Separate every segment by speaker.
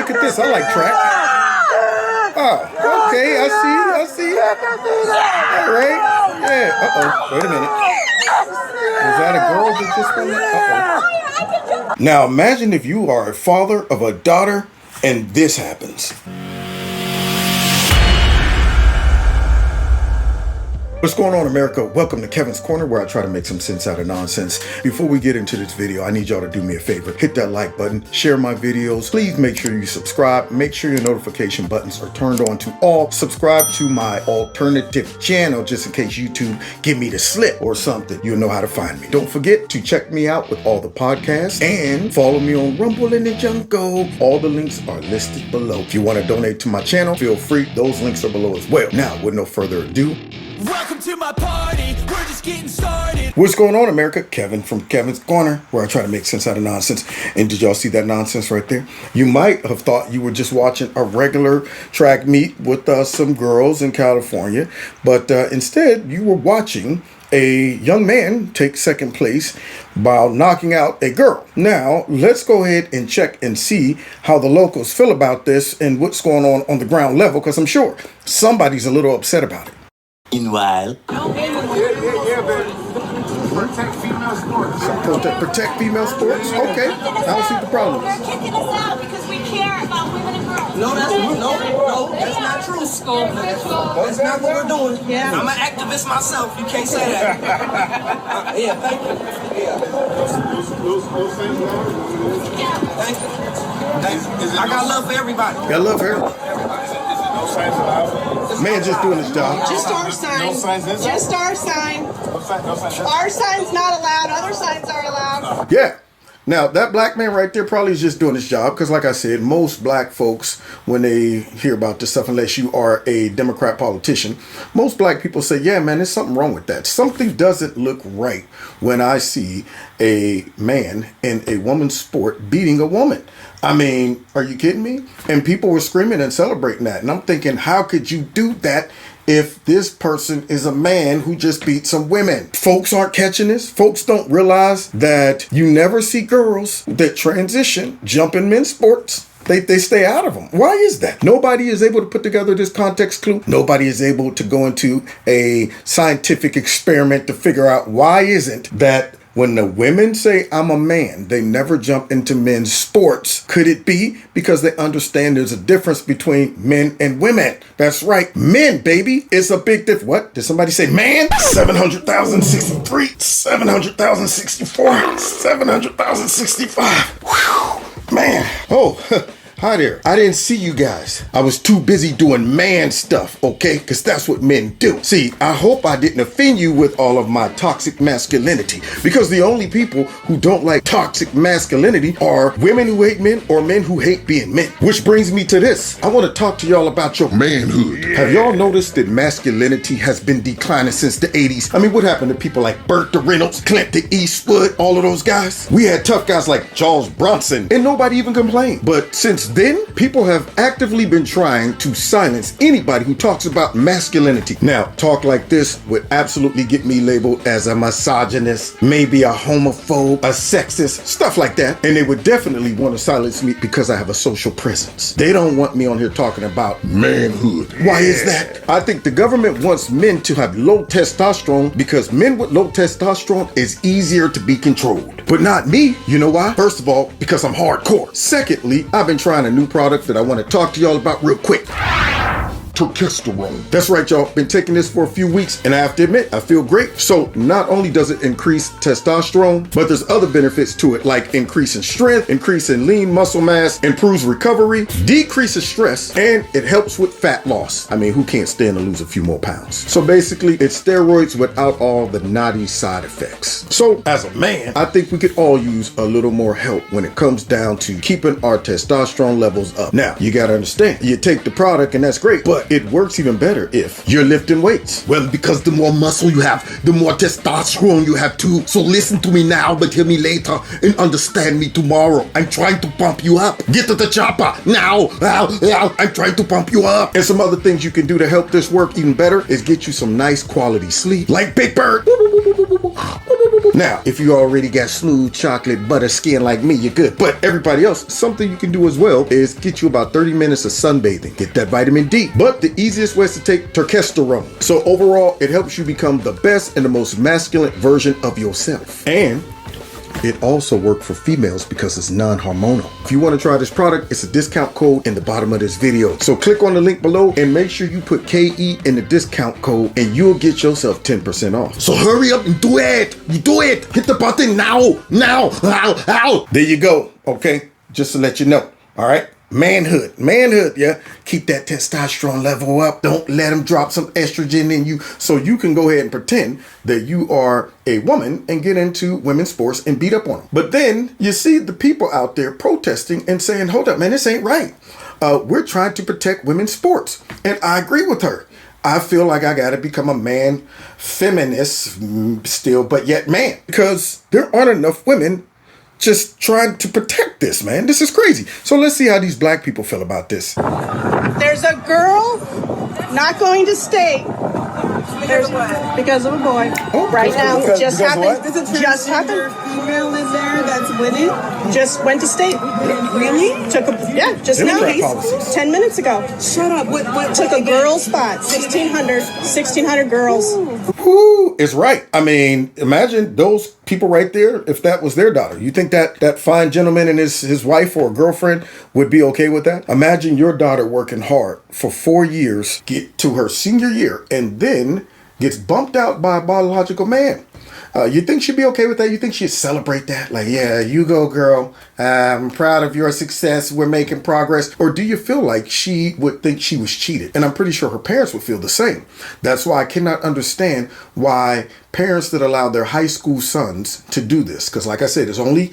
Speaker 1: look at this. I like track. Oh, okay. I see. All right. Yeah. Uh-oh. Wait a minute. Was that a girl that just went? Uh-oh. Now imagine if you are a father of a daughter and this happens. What's going on, America? Welcome to Kevin's Corner, where I try to make some sense out of nonsense. Before we get into this video, I need y'all to do me a favor. Hit that like button, share my videos. Please make sure you subscribe. Make sure your notification buttons are turned on to all. Subscribe to my alternative channel, just in case YouTube give me the slip or something. You'll know how to find me. Don't forget to check me out with all the podcasts and follow me on Rumble in the Jungle. All the links are listed below. If you want to donate to my channel, feel free. Those links are below as well. Now, with no further ado,
Speaker 2: welcome to my party, we're just getting started.
Speaker 1: What's going on, America? Kevin from Kevin's Corner, where I try to make sense out of nonsense. And did y'all see that nonsense right there? You might have thought you were just watching a regular track meet with some girls in California, but instead you were watching a young man take second place while knocking out a girl. Now, let's go ahead and check and see how the locals feel about this and what's going on the ground level, because I'm sure somebody's a little upset about it.
Speaker 2: Meanwhile,
Speaker 3: Protect female sports.
Speaker 1: Protect female sports? Okay. I don't see the problem.
Speaker 4: They're kicking us out because we care about women and girls.
Speaker 5: No, that's not true. That's not what we're doing. Yeah. I'm an activist myself. You can't say that. Yeah, thank you. Yeah. Thank you. I got love for everybody.
Speaker 1: Got love for everybody. Man just doing his job.
Speaker 6: Just our sign.
Speaker 3: No signs, is it?
Speaker 6: Just our sign.
Speaker 3: No signs.
Speaker 6: Our sign's not allowed. Other signs are allowed.
Speaker 1: Yeah. Now, that black man right there probably is just doing his job because, like I said, most black folks, when they hear about this stuff, unless you are a Democrat politician, most black people say, yeah, man, there's something wrong with that. Something doesn't look right when I see a man in a woman's sport beating a woman. I mean, are you kidding me? And people were screaming and celebrating that. And I'm thinking, how could you do that if this person is a man who just beat some women? Folks aren't catching this. Folks don't realize that you never see girls that transition jump in men's sports. They stay out of them. Why is that? Nobody is able to put together this context clue. Nobody is able to go into a scientific experiment to figure out why isn't that when the women say, I'm a man, they never jump into men's sports. Could it be because they understand there's a difference between men and women? That's right. Men, baby. It's a big difference. What? Did somebody say man? 700,063, 700,064, 700,065. Whew. Man. Oh, hi there. I didn't see you guys. I was too busy doing man stuff, okay? Because that's what men do. See, I hope I didn't offend you with all of my toxic masculinity, because the only people who don't like toxic masculinity are women who hate men or men who hate being men. Which brings me to this. I want to talk to y'all about your manhood. Have y'all noticed that masculinity has been declining since the 80s? I mean, what happened to people like Burt Reynolds, Clint Eastwood, all of those guys? We had tough guys like Charles Bronson, and nobody even complained. But since then, people have actively been trying to silence anybody who talks about masculinity. Now, talk like this would absolutely get me labeled as a misogynist, maybe a homophobe, a sexist, stuff like that. And they would definitely want to silence me because I have a social presence. They don't want me on here talking about manhood. Why is that? I think the government wants men to have low testosterone because men with low testosterone is easier to be controlled. But not me. You know why? First of all, because I'm hardcore. Secondly, I've been trying a new product that I want to talk to y'all about real quick. Turkestrone. That's right, y'all. Been taking this for a few weeks, and I have to admit, I feel great. So not only does it increase testosterone, but there's other benefits to it, like increasing strength, increasing lean muscle mass, improves recovery, decreases stress, and it helps with fat loss. I mean, who can't stand to lose a few more pounds? So basically, it's steroids without all the naughty side effects. So as a man, I think we could all use a little more help when it comes down to keeping our testosterone levels up. Now, you gotta understand, you take the product and that's great, but it works even better if you're lifting weights. Well, because the more muscle you have, the more testosterone you have too. So listen to me now, but hear me later and understand me tomorrow. I'm trying to pump you up. Get to the chopper now. I'm trying to pump you up. And some other things you can do to help this work even better is get you some nice quality sleep, like Big Bird. Now, if you already got smooth chocolate butter skin like me, you're good. But everybody else, something you can do as well is get you about 30 minutes of sunbathing. Get that vitamin D. But the easiest way is to take Turkestrone. So overall, it helps you become the best and the most masculine version of yourself. And it also works for females because it's non-hormonal. If you want to try this product, it's a discount code in the bottom of this video. So click on the link below and make sure you put KE in the discount code and you'll get yourself 10% off. So hurry up and do it. You do it. Hit the button now. There you go. Okay. Just to let you know. All right. Manhood, yeah. Keep that testosterone level up. Don't let them drop some estrogen in you so you can go ahead and pretend that you are a woman and get into women's sports and beat up on them. But then you see the people out there protesting and saying, hold up, man, this ain't right. We're trying to protect women's sports. And I agree with her. I feel like I got to become a man feminist still, but yet man, because there aren't enough women just trying to protect this, man. This is crazy. So let's see how these black people feel about this.
Speaker 6: There's a girl not going to state. Because of a boy.
Speaker 1: Oh,
Speaker 6: right now,
Speaker 1: because
Speaker 6: just
Speaker 1: of
Speaker 6: happened.
Speaker 1: what?
Speaker 6: Just happened.
Speaker 3: Female is there that's winning.
Speaker 6: Just went to state.
Speaker 3: Really?
Speaker 6: Just now.
Speaker 1: Democrat policies.
Speaker 6: 10 minutes ago.
Speaker 3: Shut up. What
Speaker 6: Took a girl spot. 1,600 girls.
Speaker 1: Who is right? I mean, imagine those people right there, if that was their daughter. You think that fine gentleman and his wife or girlfriend would be okay with that? Imagine your daughter working hard for 4 years, get to her senior year, and then gets bumped out by a biological man. You think she'd be okay with that? You think she'd celebrate that? Like, yeah, you go, girl. I'm proud of your success. We're making progress. Or do you feel like she would think she was cheated? And I'm pretty sure her parents would feel the same. That's why I cannot understand why parents that allow their high school sons to do this. Because like I said, it's only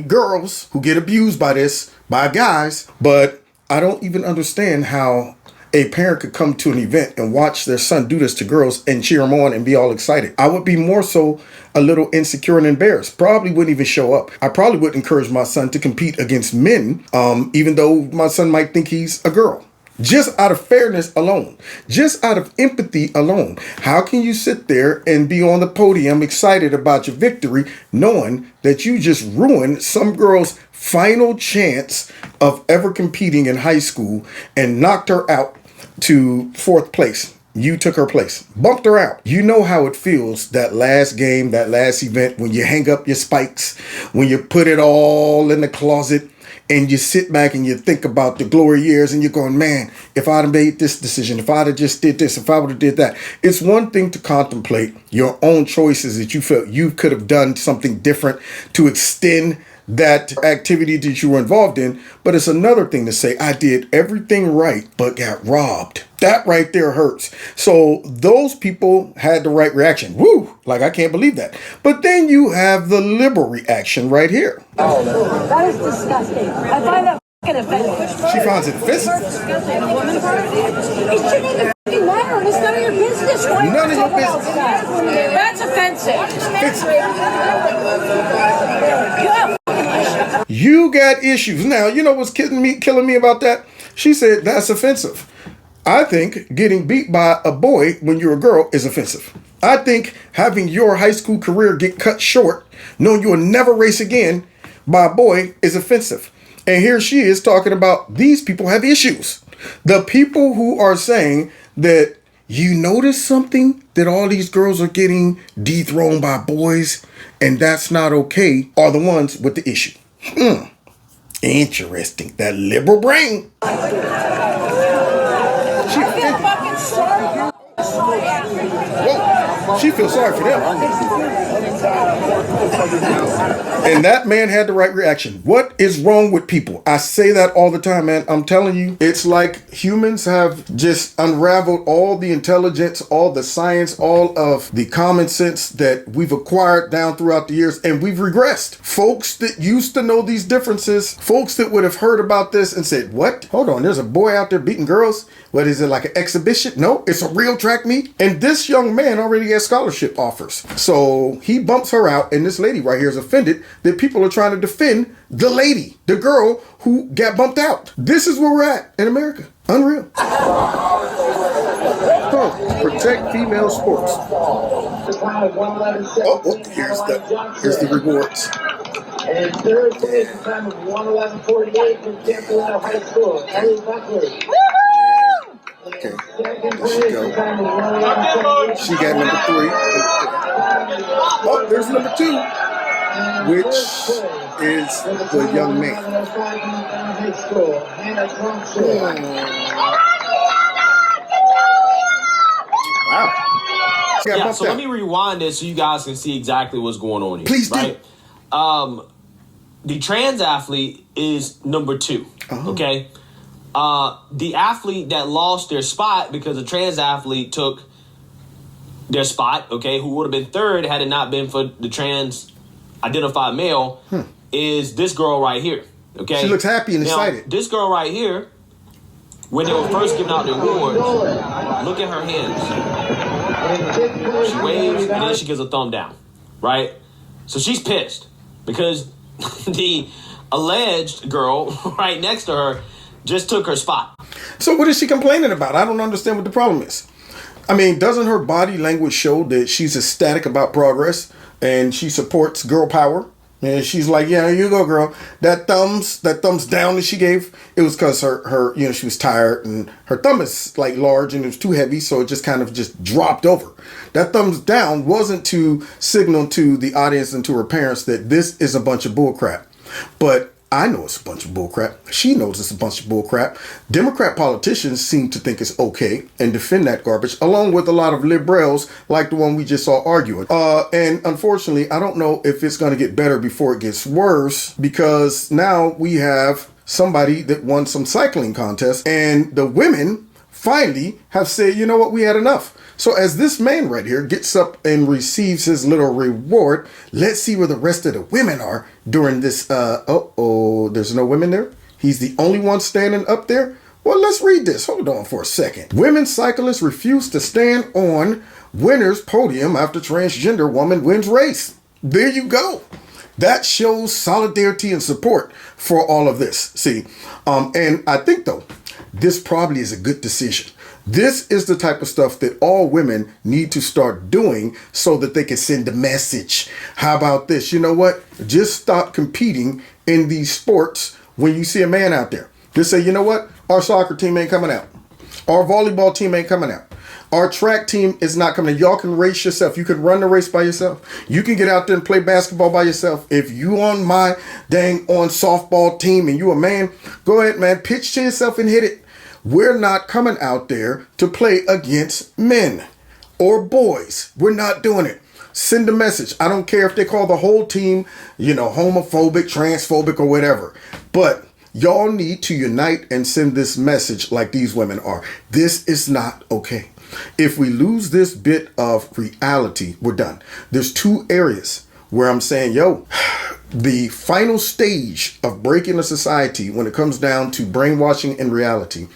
Speaker 1: girls who get abused by this, by guys. But I don't even understand how a parent could come to an event and watch their son do this to girls and cheer them on and be all excited. I would be more so a little insecure and embarrassed. Probably wouldn't even show up. I probably wouldn't encourage my son to compete against men, even though my son might think he's a girl. Just out of fairness alone, just out of empathy alone. How can you sit there and be on the podium excited about your victory, knowing that you just ruined some girl's final chance of ever competing in high school and knocked her out to 4th place? You took her place, bumped her out. You know how it feels, that last game, that last event, when you hang up your spikes, when you put it all in the closet and you sit back and you think about the glory years and you're going, man, if I'd have made this decision, if I'd have just did this, if I would have did that. It's one thing to contemplate your own choices that you felt you could have done something different to extend that activity that you were involved in, but it's another thing to say, I did everything right, but got robbed. That right there hurts. So those people had the right reaction. Woo! Like, I can't believe that. But then you have the liberal reaction right here.
Speaker 7: That is disgusting. I find that fucking offensive.
Speaker 1: She finds it offensive.
Speaker 7: It shouldn't even fucking matter. It's none of your business.
Speaker 1: None of your business.
Speaker 7: That's offensive.
Speaker 1: You got issues. Now, you know what's killing me about that? She said that's offensive. I think getting beat by a boy when you're a girl is offensive. I think having your high school career get cut short, knowing you will never race again by a boy, is offensive. And here she is talking about these people have issues. The people who are saying that you notice something, that all these girls are getting dethroned by boys and that's not okay, are the ones with the issue. Interesting. That liberal brain.
Speaker 7: I feel fucking sorry.
Speaker 1: She feels sorry for them. And that man had the right reaction. What is wrong with people? I say that all the time, man. I'm telling you, it's like humans have just unraveled all the intelligence, all the science, all of the common sense that we've acquired down throughout the years, and we've regressed. Folks that used to know these differences, folks that would have heard about this and said, what? Hold on, there's a boy out there beating girls? What is it, like an exhibition? No, it's a real track meet. And this young man already has scholarship offers. So he bumps her out, and this lady right here is offended that people are trying to defend the lady, the girl who got bumped out. This is where we're at in America. Unreal. Protect female sports. Here's the rewards.
Speaker 8: And third place, the time of 1:11:48 from Turkestrone High School. Ellie Buckley.
Speaker 1: Okay, there she go. She got number 3. Oh, there's number 2, which is the young man. Wow.
Speaker 9: Yeah, so let me rewind this so you guys can see exactly what's going on here.
Speaker 1: Please do.
Speaker 9: Right? The trans athlete is number 2. Okay. The athlete that lost their spot because the trans athlete took their spot, okay, who would have been 3rd had it not been for the trans identified male, is this girl right here. Okay.
Speaker 1: She looks happy and excited.
Speaker 9: Now, this girl right here, when they were first giving out the awards, look at her hands. She waves and then she gives a thumb down. Right? So she's pissed because the alleged girl right next to her just took her spot.
Speaker 1: So what is she complaining about? I don't understand what the problem is. I mean, doesn't her body language show that she's ecstatic about progress and she supports girl power? And she's like, yeah, here you go, girl. That thumbs down that she gave, it was because her, she was tired and her thumb is like large and it was too heavy, so it just kind of just dropped over. That thumbs down wasn't to signal to the audience and to her parents that this is a bunch of bullcrap. But I know it's a bunch of bullcrap. She knows it's a bunch of bullcrap. Democrat politicians seem to think it's okay and defend that garbage, along with a lot of liberals like the one we just saw arguing. And unfortunately, I don't know if it's going to get better before it gets worse, because now we have somebody that won some cycling contest and the women finally have said, you know what, we had enough. So as this man right here gets up and receives his little reward, let's see where the rest of the women are during this. There's no women there. He's the only one standing up there. Well, let's read this. Hold on for a second. Women cyclists refuse to stand on winner's podium after transgender woman wins race. There you go. That shows solidarity and support for all of this. See, and I think, though, this probably is a good decision. This is the type of stuff that all women need to start doing so that they can send a message. How about this? You know what? Just stop competing in these sports when you see a man out there. Just say, you know what? Our soccer team ain't coming out. Our volleyball team ain't coming out. Our track team is not coming. Y'all can race yourself. You can run the race by yourself. You can get out there and play basketball by yourself. If you on my on softball team and you a man, go ahead, man. Pitch to yourself and hit it. We're not coming out there to play against men or boys. We're not doing it. Send a message. I don't care if they call the whole team, homophobic, transphobic, or whatever. But y'all need to unite and send this message like these women are. This is not okay. If we lose this bit of reality, we're done. There's 2 areas where I'm saying, the final stage of breaking a society when it comes down to brainwashing and reality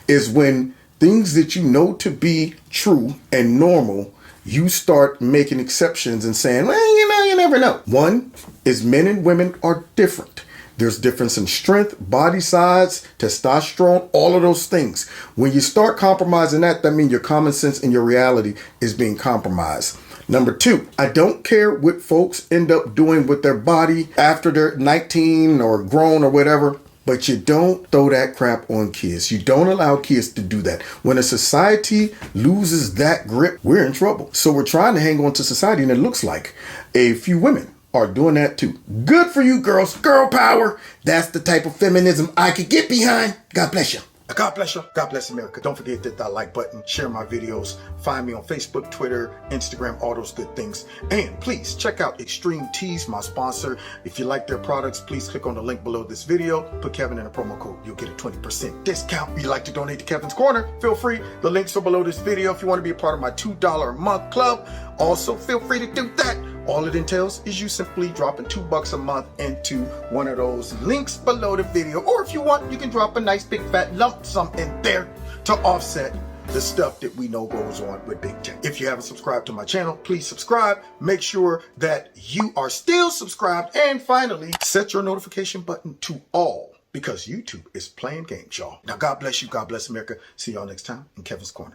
Speaker 1: is when things that you know to be true and normal, you start making exceptions and saying, well, you never know. One is men and women are different. There's difference in strength, body size, testosterone, all of those things. When you start compromising that means your common sense and your reality is being compromised. Number 2, I don't care what folks end up doing with their body after they're 19 or grown or whatever, but you don't throw that crap on kids. You don't allow kids to do that. When a society loses that grip, we're in trouble. So we're trying to hang on to society, and it looks like a few women are doing that too. Good for you, girls. Girl power. That's the type of feminism I could get behind. God bless you. God bless you. God bless America. Don't forget to hit that like button, share my videos, find me on Facebook, Twitter, Instagram, all those good things. And please check out Extreme Teas, my sponsor. If you like their products, please click on the link below this video. Put Kevin in a promo code. You'll get a 20% discount. If you'd like to donate to Kevin's Corner, feel free. The links are below this video. If you want to be a part of my $2 a month club, also feel free to do that. All it entails is you simply dropping $2 a month into one of those links below the video. Or if you want, you can drop a nice big fat lump sum in there to offset the stuff that we know goes on with big tech. If you haven't subscribed to my channel, please subscribe. Make sure that you are still subscribed. And finally, set your notification button to all, because YouTube is playing games, y'all. Now, God bless you. God bless America. See y'all next time in Kevin's Corner.